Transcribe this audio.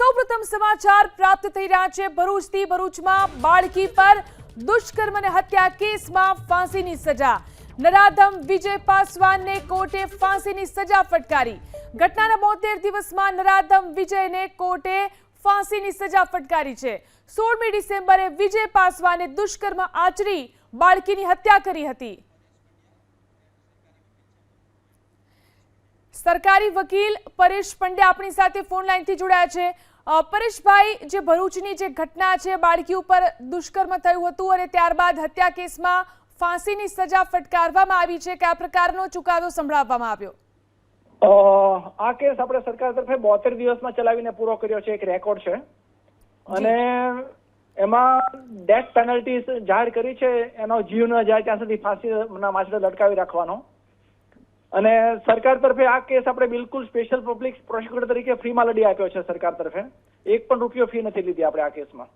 સૌપ્રથમ સમાચાર પ્રાપ્ત થઈ રહ્યા છે ભરૂચથી। ભરૂચમાં બાળકી પર દુષ્કર્મ અને હત્યા કેસમાં ફાંસીની સજા। નરાધમ વિજય પાસવાનને કોર્ટે ફાંસીની સજા ફટકારી। ઘટનાના 72 દિવસમાં નરાધમ વિજયને કોર્ટે ફાંસીની સજા ફટકારી છે। 16મી ડિસેમ્બરે વિજય પાસવાને દુષ્કર્મ આચરી બાળકીની હત્યા કરી હતી। સરકારી વકીલ પરેશ પંડ્યા આપણી સાથે ફોન લાઈનથી જોડાયા છે। પરેશભાઈ, જે ભરૂચની જે ઘટના છે, બાળકી ઉપર દુષ્કર્મ થયું હતું અને ત્યારબાદ હત્યા કેસમાં ફાંસીની સજા ફટકારવામાં આવી છે, કયા પ્રકારનો ચુકાદો સંભળાવવામાં આવ્યો? આ કેસ આપણે સરકાર તરફે 72 દિવસમાં ચલાવીને પૂરો કર્યો છે, એક રેકોર્ડ છે અને એમાં ડેથ પેનલ્ટી જાહેર કરી છે। એનો જીવ ન જાય ત્યાં સુધી ફાંસીના માછડે લટકાવી રાખવાનો। અને સરકાર તરફે આ કેસ આપણે બિલકુલ સ્પેશિયલ પબ્લિક પ્રોસિક્યુટર તરીકે ફ્રીમાં લડી આપ્યો છે। સરકાર તરફે 1 પણ રૂપિયો ફી નથી લીધી આપણે આ કેસમાં।